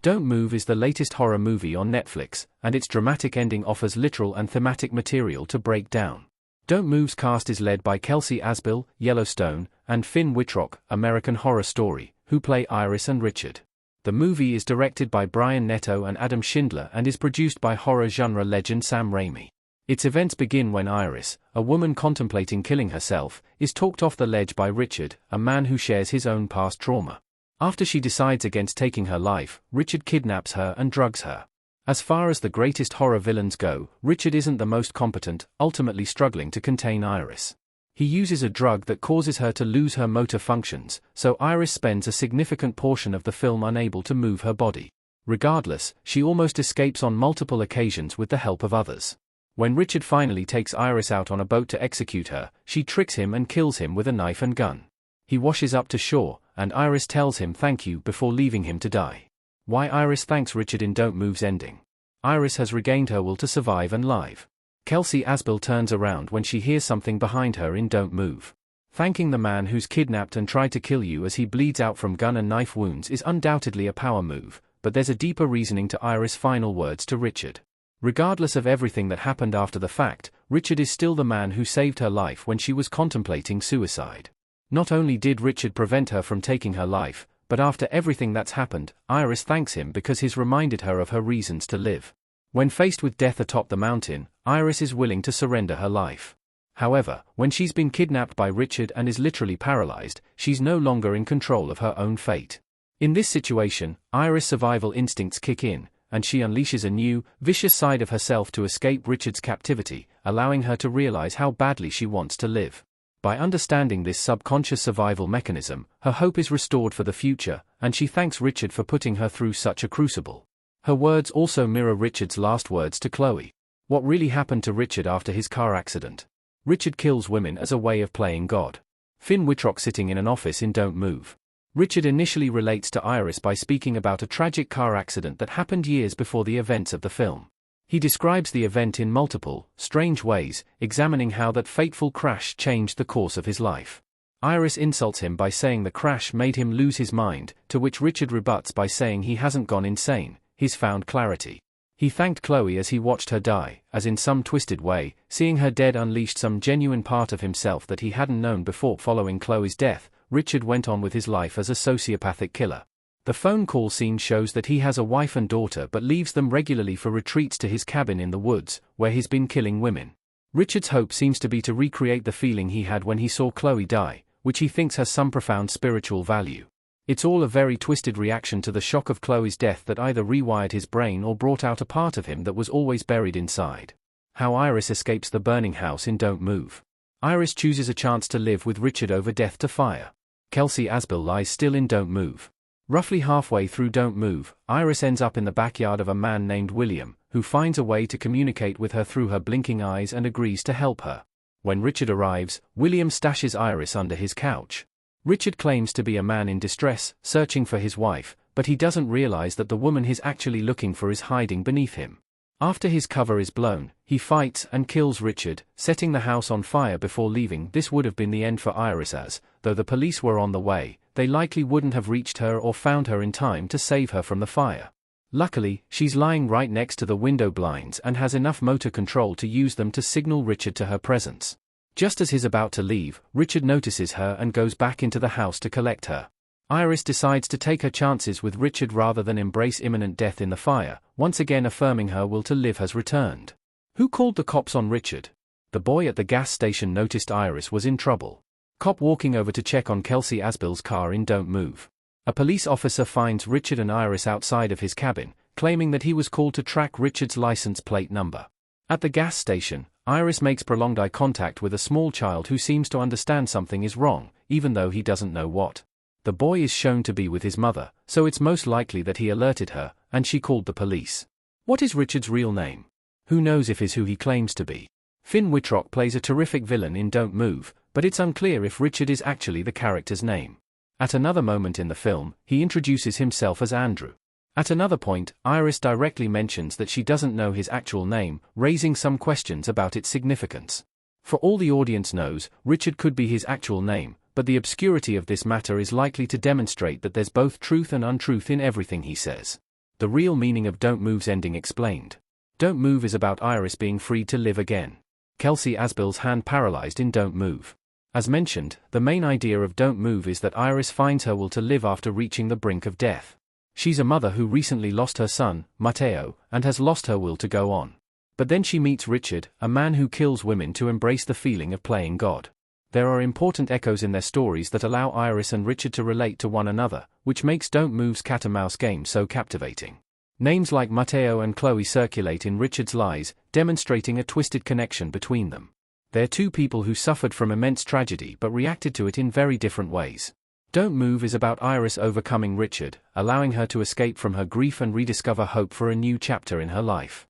Don't Move is the latest horror movie on Netflix, and its dramatic ending offers literal and thematic material to break down. Don't Move's cast is led by Kelsey Asbill, Yellowstone, and Finn Wittrock, American Horror Story, who play Iris and Richard. The movie is directed by Brian Netto and Adam Schindler and is produced by horror genre legend Sam Raimi. Its events begin when Iris, a woman contemplating killing herself, is talked off the ledge by Richard, a man who shares his own past trauma. After she decides against taking her life, Richard kidnaps her and drugs her. As far as the greatest horror villains go, Richard isn't the most competent, ultimately struggling to contain Iris. He uses a drug that causes her to lose her motor functions, so Iris spends a significant portion of the film unable to move her body. Regardless, she almost escapes on multiple occasions with the help of others. When Richard finally takes Iris out on a boat to execute her, she tricks him and kills him with a knife and gun. He washes up to shore, and Iris tells him thank you before leaving him to die. Why Iris thanks Richard in Don't Move's ending. Iris has regained her will to survive and live. Kelsey Asbill turns around when she hears something behind her in Don't Move. Thanking the man who's kidnapped and tried to kill you as he bleeds out from gun and knife wounds is undoubtedly a power move, but there's a deeper reasoning to Iris' final words to Richard. Regardless of everything that happened after the fact, Richard is still the man who saved her life when she was contemplating suicide. Not only did Richard prevent her from taking her life, but after everything that's happened, Iris thanks him because he's reminded her of her reasons to live. When faced with death atop the mountain, Iris is willing to surrender her life. However, when she's been kidnapped by Richard and is literally paralyzed, she's no longer in control of her own fate. In this situation, Iris' survival instincts kick in, and she unleashes a new, vicious side of herself to escape Richard's captivity, allowing her to realize how badly she wants to live. By understanding this subconscious survival mechanism, her hope is restored for the future, and she thanks Richard for putting her through such a crucible. Her words also mirror Richard's last words to Chloe. What really happened to Richard after his car accident? Richard kills women as a way of playing God. Finn Wittrock sitting in an office in Don't Move. Richard initially relates to Iris by speaking about a tragic car accident that happened years before the events of the film. He describes the event in multiple, strange ways, examining how that fateful crash changed the course of his life. Iris insults him by saying the crash made him lose his mind, to which Richard rebuts by saying he hasn't gone insane, he's found clarity. He thanked Chloe as he watched her die, as in some twisted way, seeing her dead unleashed some genuine part of himself that he hadn't known before. Following Chloe's death, Richard went on with his life as a sociopathic killer. The phone call scene shows that he has a wife and daughter but leaves them regularly for retreats to his cabin in the woods, where he's been killing women. Richard's hope seems to be to recreate the feeling he had when he saw Chloe die, which he thinks has some profound spiritual value. It's all a very twisted reaction to the shock of Chloe's death that either rewired his brain or brought out a part of him that was always buried inside. How Iris escapes the burning house in Don't Move. Iris chooses a chance to live with Richard over death to fire. Kelsey Asbill lies still in Don't Move. Roughly halfway through Don't Move, Iris ends up in the backyard of a man named William, who finds a way to communicate with her through her blinking eyes and agrees to help her. When Richard arrives, William stashes Iris under his couch. Richard claims to be a man in distress, searching for his wife, but he doesn't realize that the woman he's actually looking for is hiding beneath him. After his cover is blown, he fights and kills Richard, setting the house on fire before leaving. This would have been the end for Iris as, though the police were on the way, they likely wouldn't have reached her or found her in time to save her from the fire. Luckily, she's lying right next to the window blinds and has enough motor control to use them to signal Richard to her presence. Just as he's about to leave, Richard notices her and goes back into the house to collect her. Iris decides to take her chances with Richard rather than embrace imminent death in the fire, once again affirming her will to live has returned. Who called the cops on Richard? The boy at the gas station noticed Iris was in trouble. Cop walking over to check on Kelsey Asbill's car in Don't Move. A police officer finds Richard and Iris outside of his cabin, claiming that he was called to track Richard's license plate number. At the gas station, Iris makes prolonged eye contact with a small child who seems to understand something is wrong, even though he doesn't know what. The boy is shown to be with his mother, so it's most likely that he alerted her, and she called the police. What is Richard's real name? Who knows if is who he claims to be? Finn Wittrock plays a terrific villain in Don't Move, but it's unclear if Richard is actually the character's name. At another moment in the film, he introduces himself as Andrew. At another point, Iris directly mentions that she doesn't know his actual name, raising some questions about its significance. For all the audience knows, Richard could be his actual name, but the obscurity of this matter is likely to demonstrate that there's both truth and untruth in everything he says. The real meaning of Don't Move's ending explained. Don't Move is about Iris being freed to live again. Kelsey Asbill's hand paralyzed in Don't Move. As mentioned, the main idea of Don't Move is that Iris finds her will to live after reaching the brink of death. She's a mother who recently lost her son, Matteo, and has lost her will to go on. But then she meets Richard, a man who kills women to embrace the feeling of playing God. There are important echoes in their stories that allow Iris and Richard to relate to one another, which makes Don't Move's cat-and-mouse game so captivating. Names like Matteo and Chloe circulate in Richard's lies, demonstrating a twisted connection between them. They're two people who suffered from immense tragedy but reacted to it in very different ways. Don't Move is about Iris overcoming Richard, allowing her to escape from her grief and rediscover hope for a new chapter in her life.